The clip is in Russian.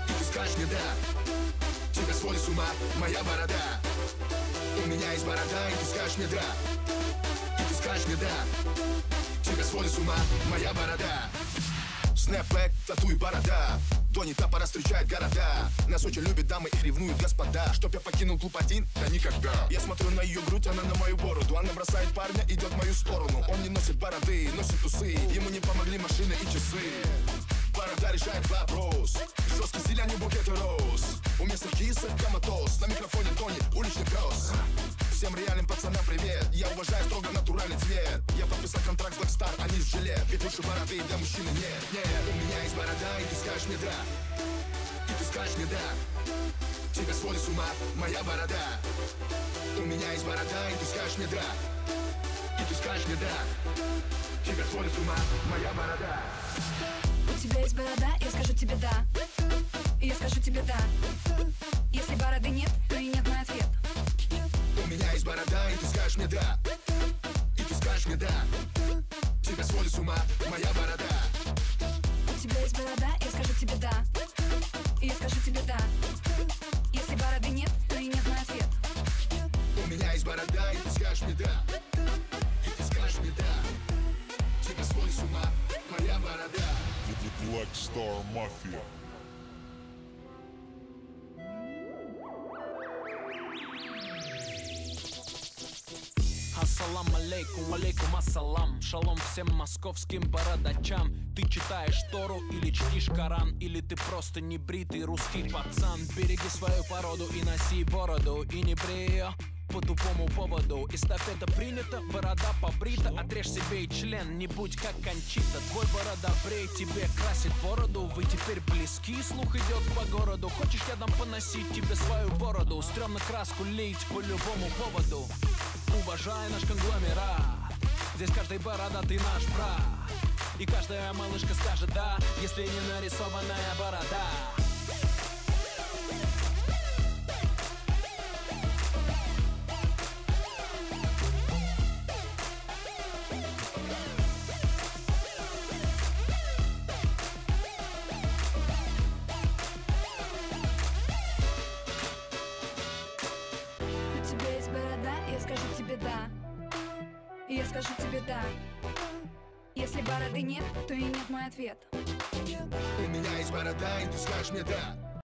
И ты скажешь мне да. Тебя сводит с ума моя борода. У меня есть борода, и ты скажешь мне да. И ты скажешь мне да. Тебя сводит с ума моя борода. Снэпбэк, тату и борода. Тони-то пора встречает города. Нас очень любят дамы и ревнуют господа. Чтоб я покинул клуб один? Да никогда. Я смотрю на ее грудь, она на мою бороду. Она бросает парня, идет в мою сторону. Он не носит бороды, носит усы. Ему не помогли машины и часы. Борода решает вопрос. Жесткий стиль, а не букеты роз. У местных кисок коматоз. На микрофоне Тони, уличный пес. Всем реальным пацанам привет. Я уважаю строго натуральный цвет. Я подписал контракт с Blackstar, а не с жилет. Ведь лучше бороды для мужчины нет. Нет, у меня есть борода, и ты скажешь мне да. И ты скажешь мне да. Тебя сводит с ума моя борода. У меня есть борода, и ты скажешь мне да. И ты скажешь мне да. Тебя сводит с ума моя борода. У тебя есть борода, я скажу тебе да. И я скажу тебе да. Если бороды нет, то и нет мой ответ. У меня есть борода, и ты скажешь мне да. И ты скажешь мне да. Тебя сводит с ума моя борода. У тебя есть борода, я скажу тебе да. И я скажу тебе да. Если бороды нет, то и нет мой ответ. У меня есть борода, и ты скажешь мне да. И ты скажешь мне да. Тебя сводит с ума моя борода. Blackstar Mafia. Ассалам алейкум, алейкум ассалам. Шалом всем московским бородачам. Ты читаешь Тору или чтишь Коран, или ты просто небритый русский пацан. Береги свою породу и носи бороду, и не брей ее по тупому поводу. Эстафета принята, борода побрита. Отрежь себе и член, не будь как Кончита. Твой борода брей, тебе красит бороду. Вы теперь близки, слух идет по городу. Хочешь, я дам поносить тебе свою бороду? Стремно краску лить по любому поводу. Уважай наш конгломерат. Здесь каждый бородатый наш брат. И каждая малышка скажет да, если не нарисованная борода. У тебя есть борода, я скажу тебе да. И я скажу тебе да. Если бороды нет, то и нет мой ответ. У меня есть борода, и ты скажешь мне да.